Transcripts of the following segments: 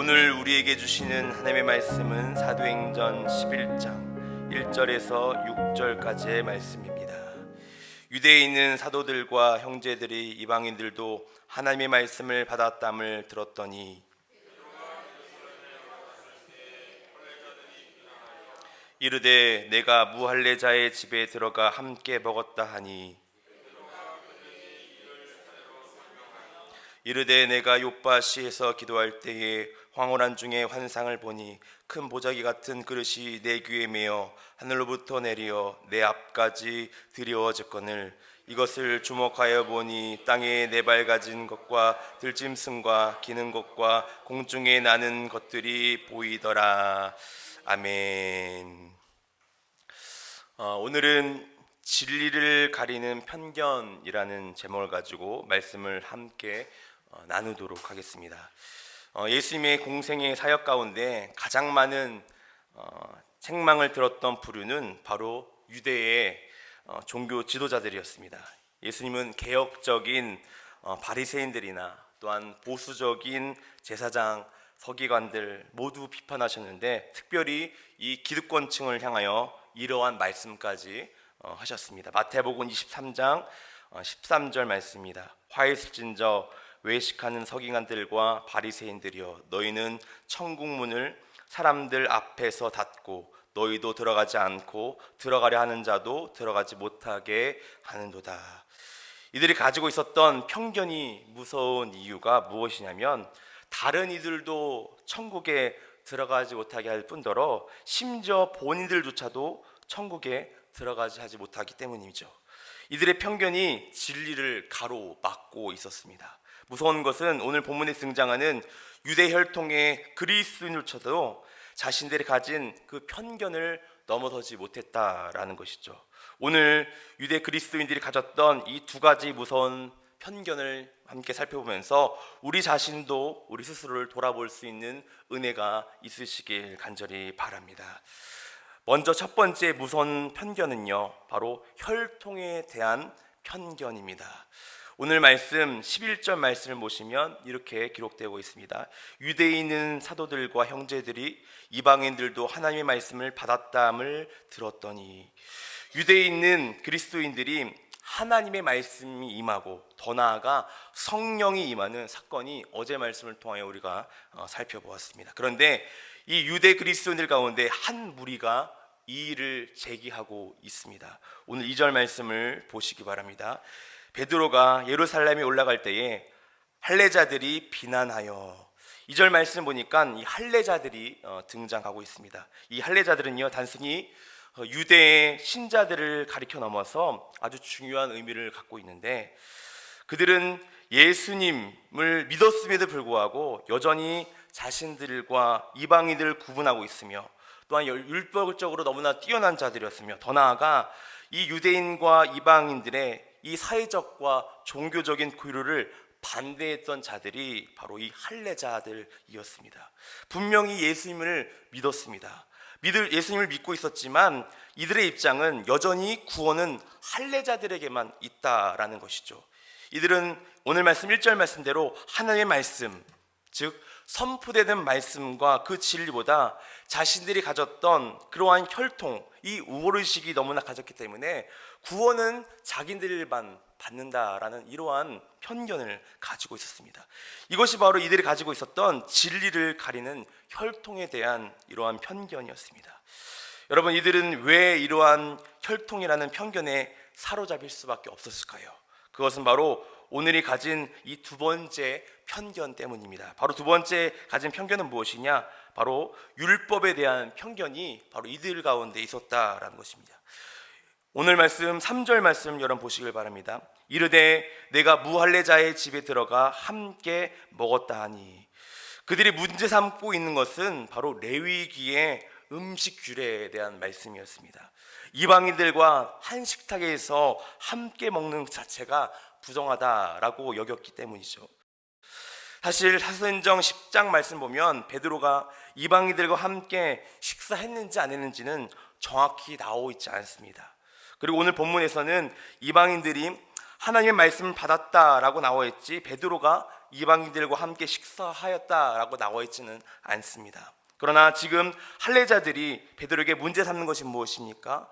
오늘 우리에게 주시는 하나님의 말씀은 사도행전 11장 1절에서 6절까지의 말씀입니다. 유대에 있는 사도들과 형제들이 이방인들도 하나님의 말씀을 받았담을 들었더니 이르되 내가 무할례자의 집에 들어가 함께 먹었다 하니 이르되 내가 요빠시에서 기도할 때에 황홀한 중에 환상을 보니 큰 보자기 같은 그릇이 내 귀에 매어 하늘로부터 내려 내 앞까지 드리워졌거늘 이것을 주목하여 보니 땅에 네 발 가진 것과 들짐승과 기는 것과 공중에 나는 것들이 보이더라. 아멘. 오늘은 진리를 가리는 편견이라는 제목을 가지고 말씀을 함께 나누도록 하겠습니다. 예수님의 공생의 사역 가운데 가장 많은 책망을 들었던 부류는 바로 유대의 종교 지도자들이었습니다. 예수님은 개혁적인 바리새인들이나 또한 보수적인 제사장, 서기관들 모두 비판하셨는데 특별히 이 기득권층을 향하여 이러한 말씀까지 하셨습니다. 마태복음 23장 13절 말씀입니다. 화있을진저 외식하는 서기관들과 바리새인들이여 너희는 천국 문을 사람들 앞에서 닫고 너희도 들어가지 않고 들어가려 하는 자도 들어가지 못하게 하는도다. 이들이 가지고 있었던 편견이 무서운 이유가 무엇이냐면 다른 이들도 천국에 들어가지 못하게 할 뿐더러 심지어 본인들조차도 천국에 들어가지 하지 못하기 때문이죠. 이들의 편견이 진리를 가로막고 있었습니다. 무서운 것은 오늘 본문에 등장하는 유대 혈통의 그리스도인조차도 자신들이 가진 그 편견을 넘어서지 못했다라는 것이죠. 오늘 유대 그리스도인들이 가졌던 이 두 가지 무서운 편견을 함께 살펴보면서 우리 자신도 우리 스스로를 돌아볼 수 있는 은혜가 있으시길 간절히 바랍니다. 먼저 첫 번째 무서운 편견은요, 바로 혈통에 대한 편견입니다. 오늘 말씀 11절 말씀을 보시면 이렇게 기록되고 있습니다. 유대에 있는 사도들과 형제들이 이방인들도 하나님의 말씀을 받았담을 들었더니, 유대에 있는 그리스도인들이 하나님의 말씀이 임하고 더 나아가 성령이 임하는 사건이 어제 말씀을 통하여 우리가 살펴보았습니다. 그런데 이 유대 그리스도인들 가운데 한 무리가 이 일을 제기하고 있습니다. 오늘 2절 말씀을 보시기 바랍니다. 베드로가 예루살렘에 올라갈 때에 할례자들이 비난하여, 2절 말씀 보니까 이 할례자들이 등장하고 있습니다. 이 할례자들은요, 단순히 유대의 신자들을 가리켜 넘어서 아주 중요한 의미를 갖고 있는데, 그들은 예수님을 믿었음에도 불구하고 여전히 자신들과 이방인들을 구분하고 있으며 또한 율법적으로 너무나 뛰어난 자들이었으며 더 나아가 이 유대인과 이방인들의 이 사회적과 종교적인 교류를 반대했던 자들이 바로 이 할례자들이었습니다. 분명히 예수님을 믿었습니다. 예수님을 믿고 있었지만 이들의 입장은 여전히 구원은 할례자들에게만 있다라는 것이죠. 이들은 오늘 말씀 1절 말씀대로 하나님의 말씀, 즉 선포되는 말씀과 그 진리보다 자신들이 가졌던 그러한 혈통, 이 우월의식이 너무나 가졌기 때문에 구원은 자기들만 받는다라는 이러한 편견을 가지고 있었습니다. 이것이 바로 이들이 가지고 있었던 진리를 가리는 혈통에 대한 이러한 편견이었습니다. 여러분, 이들은 왜 이러한 혈통이라는 편견에 사로잡힐 수밖에 없었을까요? 그것은 바로 오늘이 가진 이 두 번째 편견 때문입니다. 바로 두 번째 가진 편견은 무엇이냐? 바로 율법에 대한 편견이 바로 이들 가운데 있었다라는 것입니다. 오늘 말씀 3절 말씀 여러분 보시길 바랍니다. 이르되 내가 무할례자의 집에 들어가 함께 먹었다 하니, 그들이 문제 삼고 있는 것은 바로 레위기의 음식 규례에 대한 말씀이었습니다. 이방인들과 한 식탁에서 함께 먹는 것 자체가 부정하다라고 여겼기 때문이죠. 사실 사도행전 10장 말씀 보면 베드로가 이방인들과 함께 식사했는지 안 했는지는 정확히 나오고 있지 않습니다. 그리고 오늘 본문에서는 이방인들이 하나님의 말씀을 받았다라고 나와 있지 베드로가 이방인들과 함께 식사하였다라고 나와 있지는 않습니다. 그러나 지금 할례자들이 베드로에게 문제 삼는 것이 무엇입니까?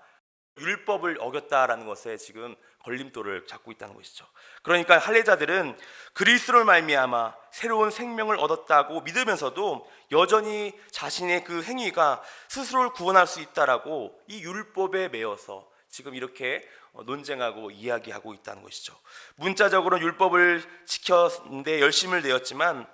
율법을 어겼다라는 것에 지금 걸림돌을 잡고 있다는 것이죠. 그러니까 할례자들은 그리스도를 말미암아 새로운 생명을 얻었다고 믿으면서도 여전히 자신의 그 행위가 스스로를 구원할 수 있다라고 이 율법에 매여서 지금 이렇게 논쟁하고 이야기하고 있다는 것이죠. 문자적으로 율법을 지켰는데 열심을 내었지만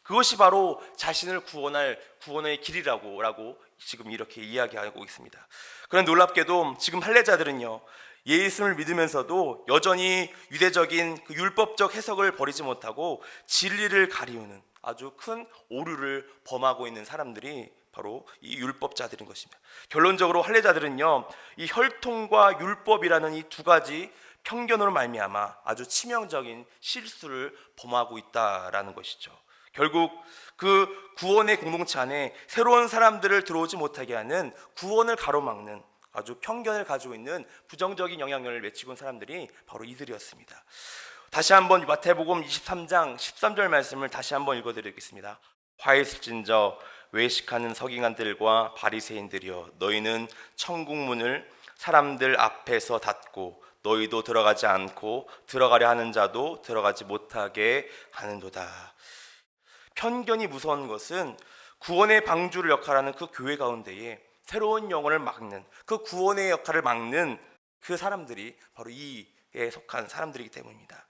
그것이 바로 자신을 구원할 구원의 길이라고 지금 이렇게 이야기하고 있습니다. 그런데 놀랍게도 지금 할례자들은요, 예수를 믿으면서도 여전히 유대적인 그 율법적 해석을 버리지 못하고 진리를 가리우는 아주 큰 오류를 범하고 있는 사람들이 바로 이 율법자들인 것입니다. 결론적으로 할례자들은요, 이 혈통과 율법이라는 이 두 가지 편견으로 말미암아 아주 치명적인 실수를 범하고 있다라는 것이죠. 결국 그 구원의 공동체 안에 새로운 사람들을 들어오지 못하게 하는 구원을 가로막는 아주 편견을 가지고 있는 부정적인 영향력을 미치고 있는 사람들이 바로 이들이었습니다. 다시 한번 마태복음 23장 13절 말씀을 다시 한번 읽어드리겠습니다. 화있을진저 외식하는 서기관들과 바리새인들이여, 너희는 천국 문을 사람들 앞에서 닫고 너희도 들어가지 않고 들어가려 하는 자도 들어가지 못하게 하는도다. 편견이 무서운 것은 구원의 방주를 역할하는 그 교회 가운데에 새로운 영혼을 막는, 그 구원의 역할을 막는 그 사람들이 바로 이에 속한 사람들이기 때문입니다.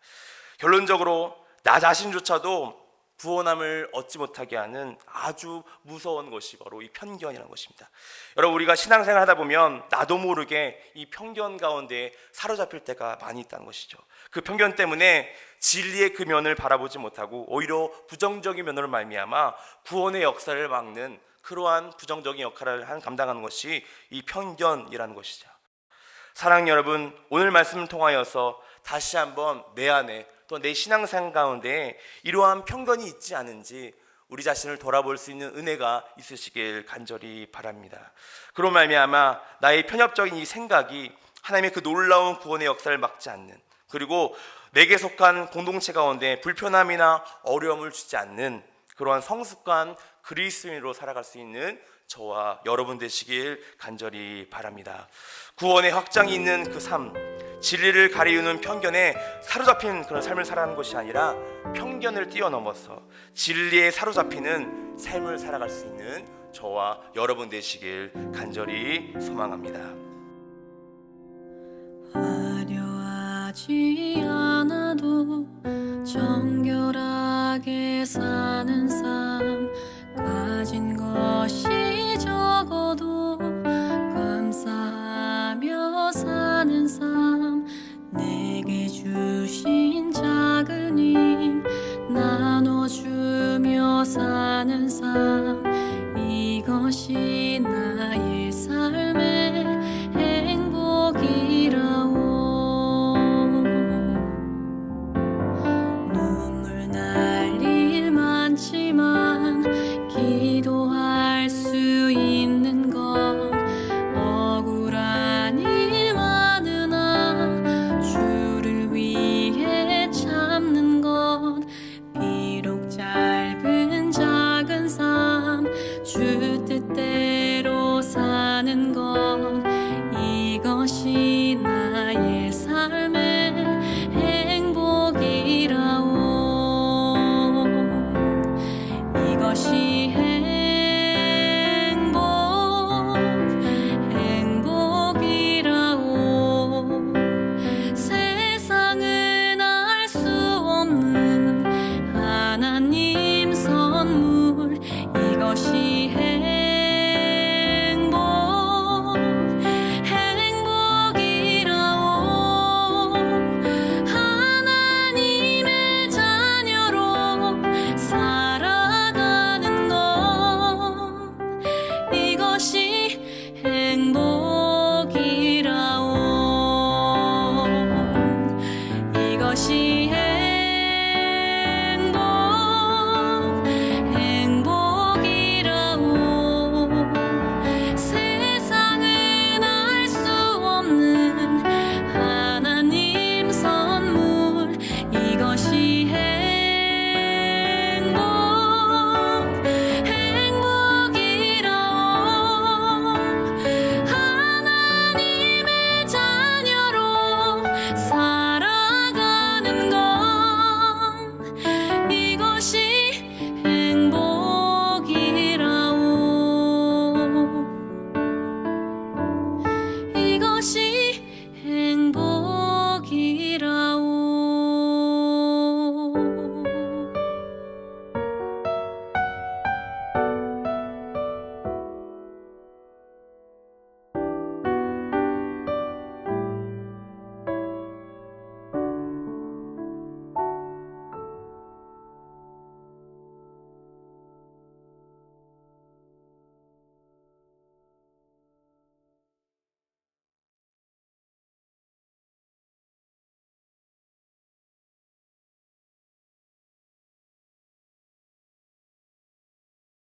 결론적으로 나 자신조차도 구원함을 얻지 못하게 하는 아주 무서운 것이 바로 이 편견이라는 것입니다. 여러분, 우리가 신앙생활 하다 보면 나도 모르게 이 편견 가운데 사로잡힐 때가 많이 있다는 것이죠. 그 편견 때문에 진리의 그 면을 바라보지 못하고 오히려 부정적인 면으로 말미암아 구원의 역사를 막는 그러한 부정적인 역할을 감당하는 것이 이 편견이라는 것이죠. 사랑하는 여러분, 오늘 말씀을 통하여서 다시 한번 내 안에 또 내 신앙생활 가운데 이러한 편견이 있지 않은지 우리 자신을 돌아볼 수 있는 은혜가 있으시길 간절히 바랍니다. 그로 말미암아 나의 편협적인 이 생각이 하나님의 그 놀라운 구원의 역사를 막지 않는, 그리고 내게 속한 공동체 가운데 불편함이나 어려움을 주지 않는 그러한 성숙한 그리스도인으로 살아갈 수 있는 저와 여러분 되시길 간절히 바랍니다. 구원의 확장이 있는 그 삶, 진리를 가리우는 편견에 사로잡힌 그런 삶을 살아가는 것이 아니라 편견을 뛰어넘어서 진리에 사로잡히는 삶을 살아갈 수 있는 저와 여러분 되시길 간절히 소망합니다. 화려하지 않아도 정결하게 살